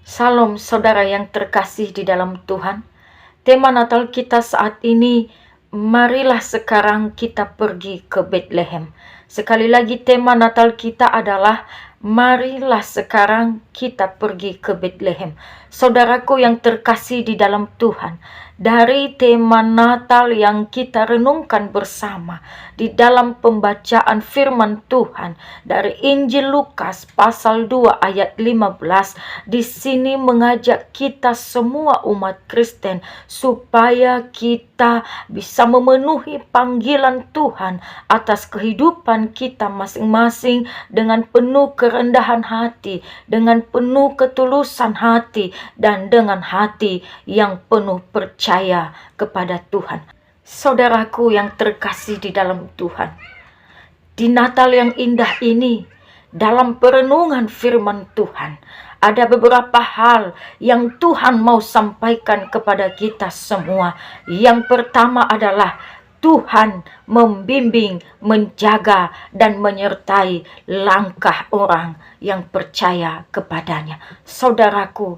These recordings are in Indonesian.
Salam saudara yang terkasih di dalam Tuhan. Tema Natal kita saat ini, marilah sekarang kita pergi ke Bethlehem. Sekali lagi tema Natal kita adalah marilah sekarang kita pergi ke Bethlehem. Saudaraku yang terkasih di dalam Tuhan, dari tema Natal yang kita renungkan bersama di dalam pembacaan firman Tuhan dari Injil Lukas pasal 2 ayat 15, di sini mengajak kita semua umat Kristen supaya kita bisa memenuhi panggilan Tuhan atas kehidupan kita masing-masing dengan penuh kerendahan hati, dengan penuh ketulusan hati, dan dengan hati yang penuh percaya kepada Tuhan. Saudaraku yang terkasih di dalam Tuhan, di Natal yang indah ini, dalam perenungan firman Tuhan, ada beberapa hal yang Tuhan mau sampaikan kepada kita semua. Yang pertama adalah Tuhan membimbing, menjaga, dan menyertai langkah orang yang percaya kepadanya. Saudaraku,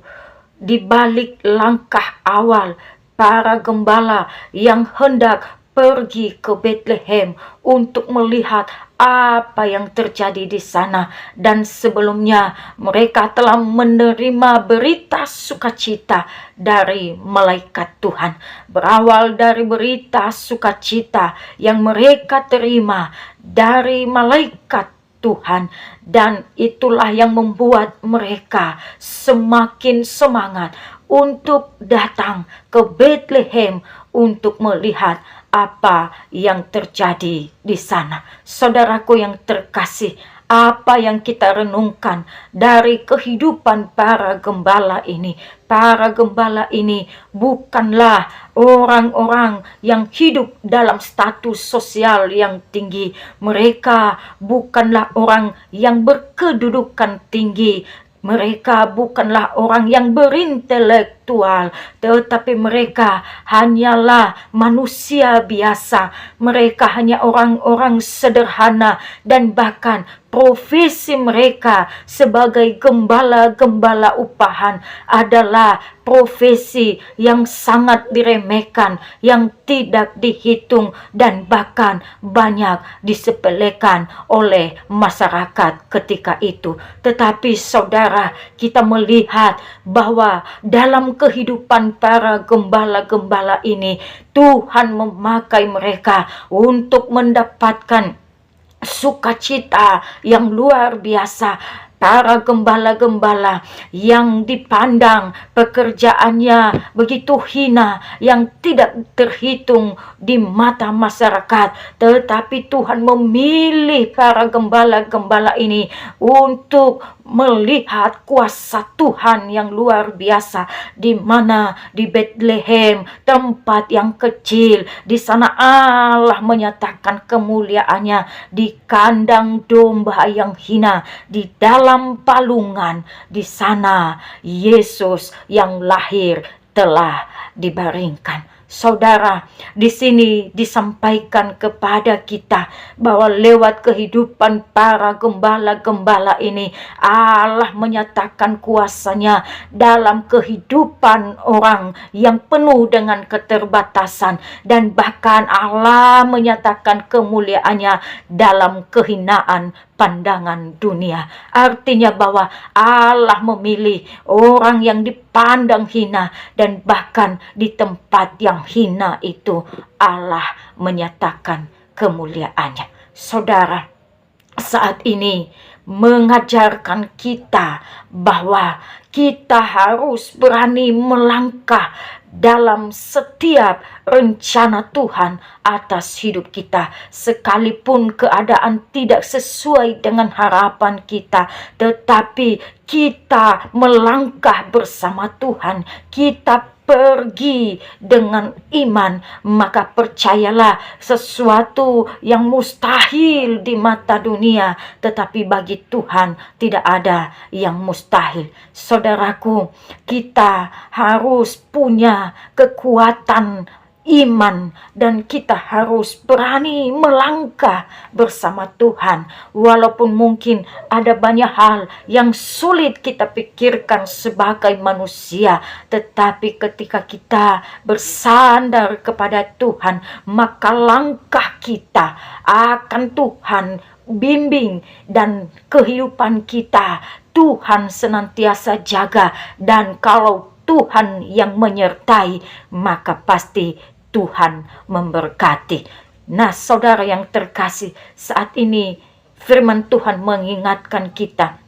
di balik langkah awal para gembala yang hendak pergi ke Bethlehem untuk melihat apa yang terjadi di sana, dan sebelumnya mereka telah menerima berita sukacita dari malaikat Tuhan. Berawal dari berita sukacita yang mereka terima dari malaikat Tuhan, dan itulah yang membuat mereka semakin semangat untuk datang ke Bethlehem untuk melihat apa yang terjadi di sana. Saudaraku yang terkasih, apa yang kita renungkan dari kehidupan para gembala ini? Para gembala ini bukanlah orang-orang yang hidup dalam status sosial yang tinggi. Mereka bukanlah orang yang berkedudukan tinggi. Mereka bukanlah orang yang berintelektual, tetapi mereka hanyalah manusia biasa. Mereka hanya orang-orang sederhana, dan bahkan profesi mereka sebagai gembala-gembala upahan adalah profesi yang sangat diremehkan, yang tidak dihitung, dan bahkan banyak disepelekan oleh masyarakat ketika itu. Tetapi saudara, kita melihat bahwa dalam kehidupan para gembala-gembala ini, Tuhan memakai mereka untuk mendapatkan sukacita yang luar biasa. Para gembala-gembala yang dipandang pekerjaannya begitu hina, yang tidak terhitung di mata masyarakat, tetapi Tuhan memilih para gembala-gembala ini untuk melihat kuasa Tuhan yang luar biasa, di mana di Bethlehem, tempat yang kecil, di sana Allah menyatakan kemuliaannya. Di kandang domba yang hina, di dalam palungan, di sana Yesus yang lahir telah dibaringkan. Saudara, di sini disampaikan kepada kita bahwa lewat kehidupan para gembala-gembala ini, Allah menyatakan kuasanya dalam kehidupan orang yang penuh dengan keterbatasan, dan bahkan Allah menyatakan kemuliaannya dalam kehinaan pandangan dunia. Artinya bahwa Allah memilih orang yang dipandang hina, dan bahkan di tempat yang hina itu Allah menyatakan kemuliaannya. Saudara, saat ini mengajarkan kita bahwa kita harus berani melangkah dalam setiap rencana Tuhan atas hidup kita, sekalipun keadaan tidak sesuai dengan harapan kita, tetapi kita melangkah bersama Tuhan, kita pergi dengan iman. Maka percayalah, sesuatu yang mustahil di mata dunia, tetapi bagi Tuhan tidak ada yang mustahil. Saudaraku, kita harus punya kekuatan iman, dan kita harus berani melangkah bersama Tuhan. Walaupun mungkin ada banyak hal yang sulit kita pikirkan sebagai manusia, tetapi ketika kita bersandar kepada Tuhan, maka langkah kita akan Tuhan bimbing, dan kehidupan kita Tuhan senantiasa jaga. Dan kalau Tuhan yang menyertai, maka pasti Tuhan memberkati. Nah, saudara yang terkasih, saat ini firman Tuhan mengingatkan kita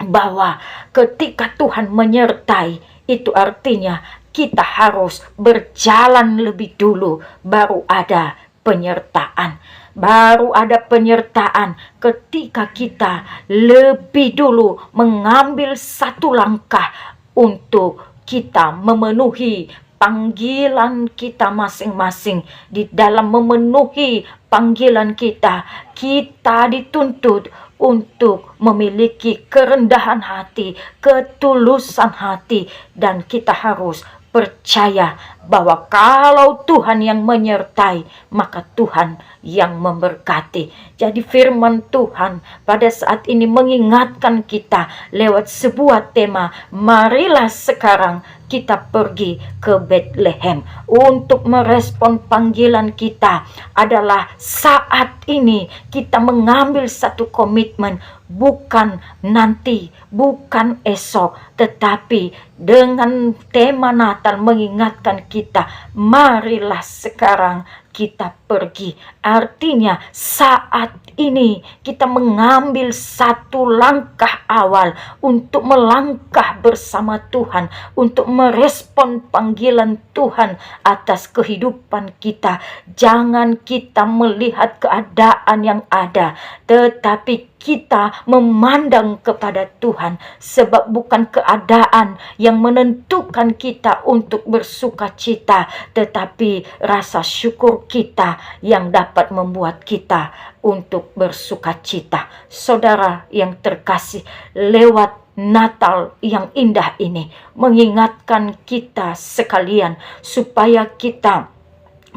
bahwa ketika Tuhan menyertai, itu artinya kita harus berjalan lebih dulu, baru ada penyertaan. Baru ada penyertaan ketika kita lebih dulu mengambil satu langkah untuk kita memenuhi panggilan kita masing-masing. Di dalam memenuhi panggilan kita, kita dituntut untuk memiliki kerendahan hati, ketulusan hati, dan kita harus percaya bahwa kalau Tuhan yang menyertai, maka Tuhan yang memberkati. Jadi firman Tuhan pada saat ini mengingatkan kita lewat sebuah tema, marilah sekarang kita pergi ke Bethlehem. Untuk merespon panggilan kita adalah saat ini kita mengambil satu komitmen, bukan nanti, bukan esok, tetapi dengan tema Natal mengingatkan kita, marilah sekarang kita pergi. Artinya saat ini kita mengambil satu langkah awal untuk melangkah bersama Tuhan, untuk merespon panggilan Tuhan atas kehidupan kita. Jangan kita melihat keadaan yang ada, tetapi kita memandang kepada Tuhan, sebab bukan keadaan yang menentukan kita untuk bersuka cita, tetapi rasa syukur kita yang dapat membuat kita untuk bersuka cita. Saudara yang terkasih, lewat Natal yang indah ini mengingatkan kita sekalian supaya kita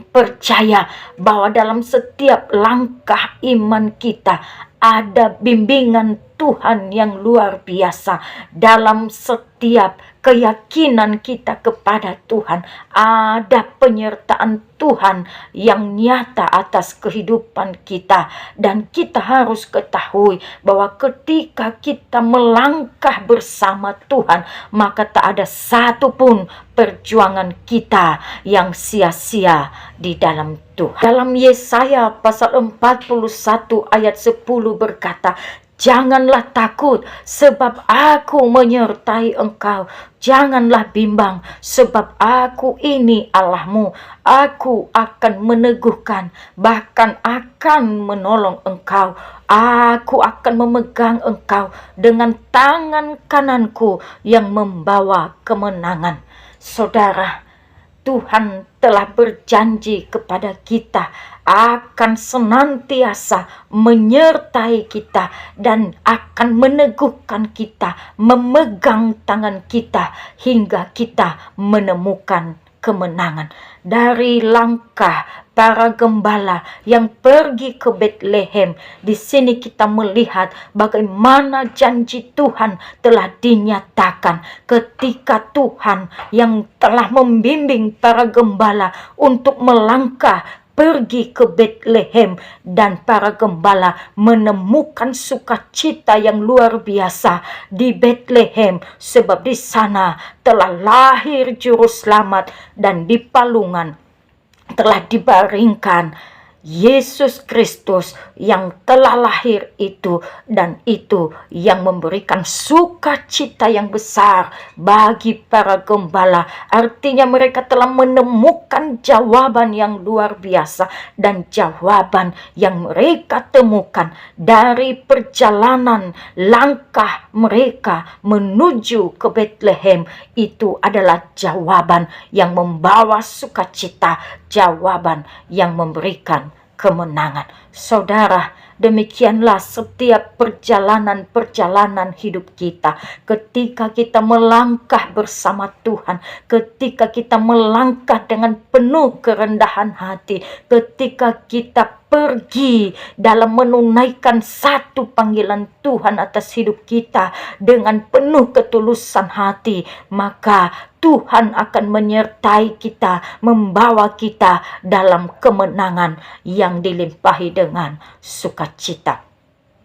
percaya bahwa dalam setiap langkah iman kita ada bimbingan Tuhan yang luar biasa. Dalam setiap keyakinan kita kepada Tuhan, ada penyertaan Tuhan yang nyata atas kehidupan kita. Dan kita harus ketahui bahwa ketika kita melangkah bersama Tuhan, maka tak ada satupun perjuangan kita yang sia-sia di dalam Tuhan. Dalam Yesaya pasal 41 ayat 10 berkata, janganlah takut, sebab aku menyertai engkau. Janganlah bimbang, sebab aku ini Allahmu. Aku akan meneguhkan, bahkan akan menolong engkau. Aku akan memegang engkau dengan tangan kananku yang membawa kemenangan. Saudara, Tuhan telah berjanji kepada kita akan senantiasa menyertai kita dan akan meneguhkan kita, memegang tangan kita hingga kita menemukan kemenangan. Dari langkah para gembala yang pergi ke Bethlehem, di sini kita melihat bagaimana janji Tuhan telah dinyatakan ketika Tuhan yang telah membimbing para gembala untuk melangkah pergi ke Bethlehem, dan para gembala menemukan sukacita yang luar biasa di Bethlehem, sebab di sana telah lahir juru selamat, dan di palungan telah dibaringkan Yesus Kristus yang telah lahir itu, dan itu yang memberikan sukacita yang besar bagi para gembala. Artinya mereka telah menemukan jawaban yang luar biasa, dan jawaban yang mereka temukan dari perjalanan langkah mereka menuju ke Bethlehem itu adalah jawaban yang membawa sukacita, jawaban yang memberikan kemenangan. Saudara, demikianlah setiap perjalanan hidup kita. Ketika kita melangkah bersama Tuhan, ketika kita melangkah dengan penuh kerendahan hati, ketika kita pergi dalam menunaikan satu panggilan Tuhan atas hidup kita dengan penuh ketulusan hati, maka Tuhan akan menyertai kita, membawa kita dalam kemenangan yang dilimpahi dengan sukacita.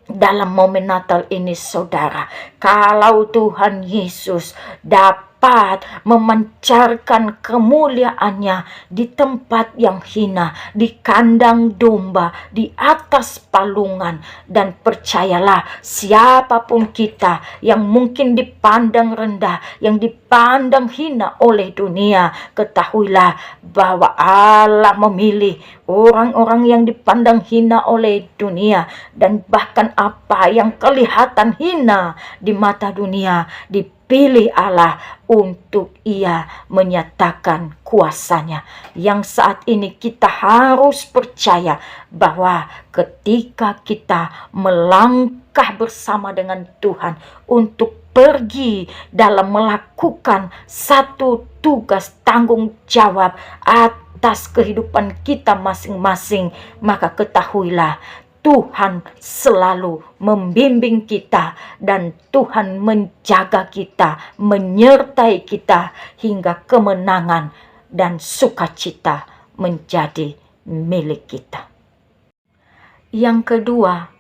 Dalam momen Natal ini, saudara, kalau Tuhan Yesus dapat memancarkan kemuliaannya di tempat yang hina, di kandang domba, di atas palungan, dan percayalah, siapapun kita yang mungkin dipandang rendah, yang dipandang hina oleh dunia, ketahuilah bahwa Allah memilih orang-orang yang dipandang hina oleh dunia, dan bahkan apa yang kelihatan hina di mata dunia dipilih Allah untuk Ia menyatakan kuasanya. Yang saat ini kita harus percaya bahwa ketika kita melangkah bersama dengan Tuhan untuk pergi dalam melakukan satu tugas tanggung jawab atas kehidupan kita masing-masing, maka ketahuilah Tuhan selalu membimbing kita dan Tuhan menjaga kita, menyertai kita hingga kemenangan dan sukacita menjadi milik kita. Yang kedua,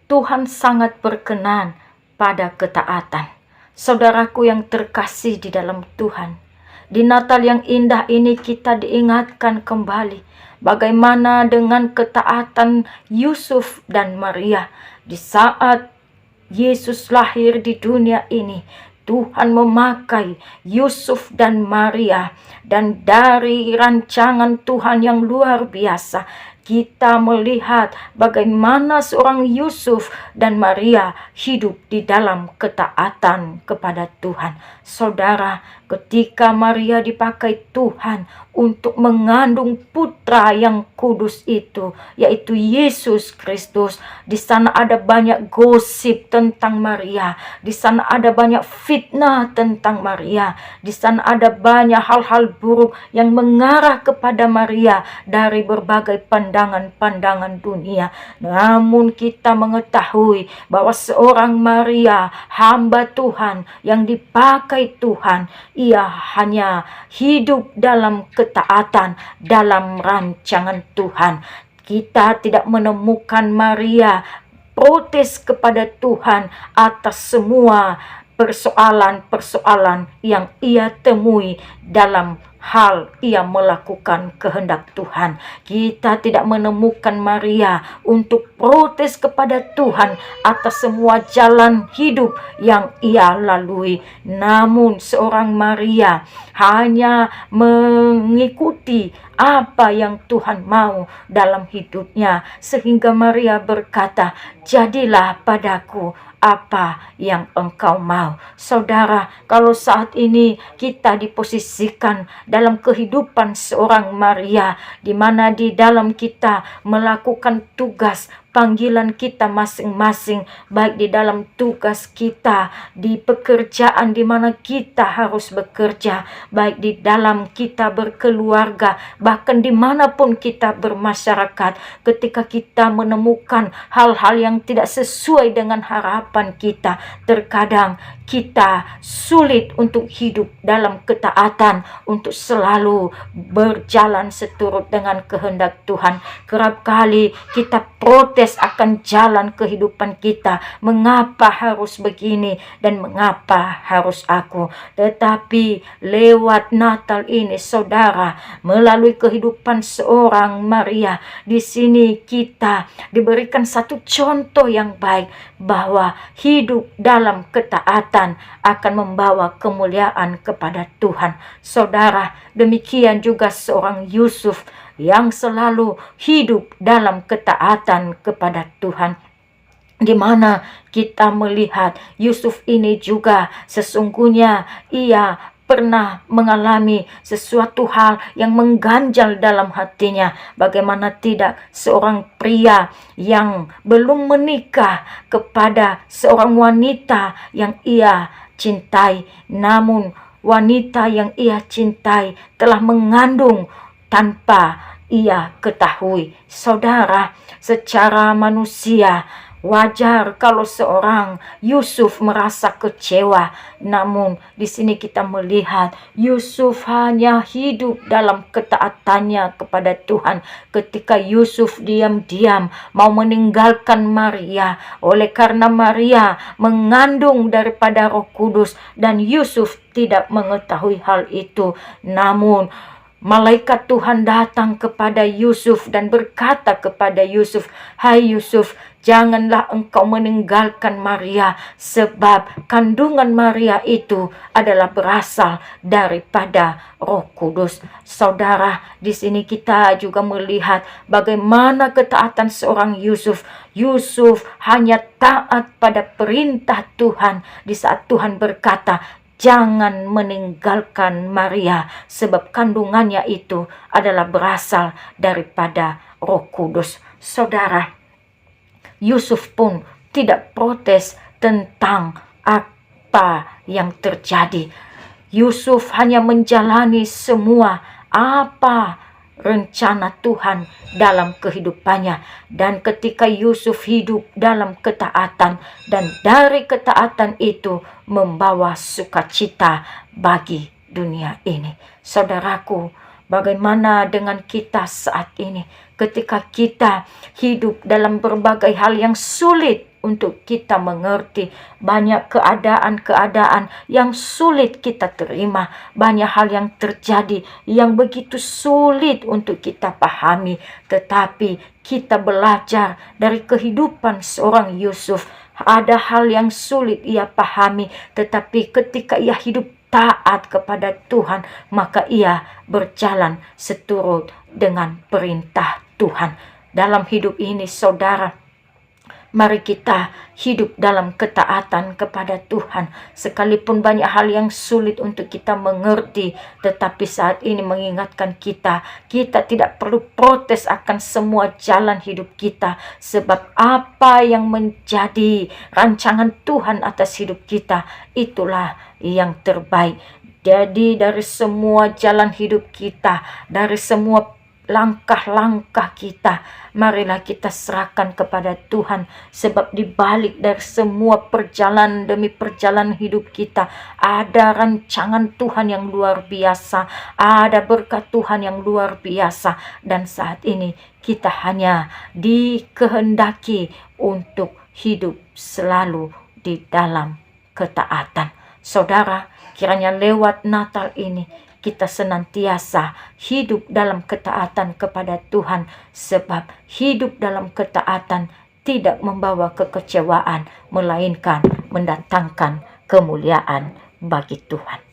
Tuhan sangat berkenan pada ketaatan. Saudaraku yang terkasih di dalam Tuhan, di Natal yang indah ini kita diingatkan kembali bagaimana dengan ketaatan Yusuf dan Maria. Di saat Yesus lahir di dunia ini, Tuhan memakai Yusuf dan Maria, dan dari rancangan Tuhan yang luar biasa, kita melihat bagaimana seorang Yusuf dan Maria hidup di dalam ketaatan kepada Tuhan. Saudara, ketika Maria dipakai Tuhan untuk mengandung putra yang kudus itu, yaitu Yesus Kristus, di sana ada banyak gosip tentang Maria, di sana ada banyak fitnah tentang Maria, di sana ada banyak hal-hal buruk yang mengarah kepada Maria dari berbagai pandangan dunia. Namun kita mengetahui bahwa seorang Maria, hamba Tuhan yang dipakai Tuhan, ia hanya hidup dalam ketaatan dalam rancangan Tuhan. Kita tidak menemukan Maria protes kepada Tuhan atas semua persoalan-persoalan yang ia temui dalam hal ia melakukan kehendak Tuhan. Kita tidak menemukan Maria untuk protes kepada Tuhan atas semua jalan hidup yang ia lalui. Namun seorang Maria hanya mengikuti apa yang Tuhan mau dalam hidupnya, sehingga Maria berkata, "Jadilah padaku apa yang engkau mau." Saudara, kalau saat ini kita diposisikan dalam kehidupan seorang Maria, di mana di dalam kita melakukan tugas panggilan kita masing-masing, baik di dalam tugas kita di pekerjaan di mana kita harus bekerja, baik di dalam kita berkeluarga, bahkan dimanapun kita bermasyarakat, ketika kita menemukan hal-hal yang tidak sesuai dengan harapan kita, terkadang kita sulit untuk hidup dalam ketaatan, untuk selalu berjalan seturut dengan kehendak Tuhan. Kerap kali kita protes akan jalan kehidupan kita, mengapa harus begini dan mengapa harus aku. Tetapi lewat Natal ini, saudara, melalui kehidupan seorang Maria, di sini kita diberikan satu contoh yang baik bahwa hidup dalam ketaatan akan membawa kemuliaan kepada Tuhan. Saudara, demikian juga seorang Yusuf yang selalu hidup dalam ketaatan kepada Tuhan, di mana kita melihat Yusuf ini juga sesungguhnya ia pernah mengalami sesuatu hal yang mengganjal dalam hatinya. Bagaimana tidak seorang pria yang belum menikah kepada seorang wanita yang ia cintai, namun wanita yang ia cintai telah mengandung tanpa ia ketahui. Saudara, secara manusia wajar kalau seorang Yusuf merasa kecewa. Namun di sini kita melihat Yusuf hanya hidup dalam ketaatannya kepada Tuhan. Ketika Yusuf diam-diam mau meninggalkan Maria, oleh karena Maria mengandung daripada Roh Kudus dan Yusuf tidak mengetahui hal itu. Namun malaikat Tuhan datang kepada Yusuf dan berkata kepada Yusuf, "Hai Yusuf, janganlah engkau meninggalkan Maria, sebab kandungan Maria itu adalah berasal daripada Roh Kudus." Saudara, di sini kita juga melihat bagaimana ketaatan seorang Yusuf. Yusuf hanya taat pada perintah Tuhan di saat Tuhan berkata, "Jangan meninggalkan Maria, sebab kandungannya itu adalah berasal daripada Roh Kudus." Saudara, Yusuf pun tidak protes tentang apa yang terjadi. Yusuf hanya menjalani semua apa rencana Tuhan dalam kehidupannya. Dan ketika Yusuf hidup dalam ketaatan, dan dari ketaatan itu membawa sukacita bagi dunia ini. Saudaraku, bagaimana dengan kita saat ini? Ketika kita hidup dalam berbagai hal yang sulit untuk kita mengerti, banyak keadaan-keadaan yang sulit kita terima, banyak hal yang terjadi yang begitu sulit untuk kita pahami, tetapi kita belajar dari kehidupan seorang Yusuf. Ada hal yang sulit ia pahami, tetapi ketika ia hidup taat kepada Tuhan, maka ia berjalan seturut dengan perintah Tuhan. Dalam hidup ini, saudara, mari kita hidup dalam ketaatan kepada Tuhan. Sekalipun banyak hal yang sulit untuk kita mengerti, tetapi saat ini mengingatkan kita tidak perlu protes akan semua jalan hidup kita. Sebab apa yang menjadi rancangan Tuhan atas hidup kita, itulah yang terbaik. Jadi dari semua jalan hidup kita, dari semua langkah-langkah kita, marilah kita serahkan kepada Tuhan. Sebab di balik dari semua perjalanan demi perjalanan hidup kita, ada rancangan Tuhan yang luar biasa, ada berkat Tuhan yang luar biasa. Dan saat ini kita hanya dikehendaki untuk hidup selalu di dalam ketaatan. Saudara, kiranya lewat Natal ini kita senantiasa hidup dalam ketaatan kepada Tuhan, sebab hidup dalam ketaatan tidak membawa kekecewaan, melainkan mendatangkan kemuliaan bagi Tuhan.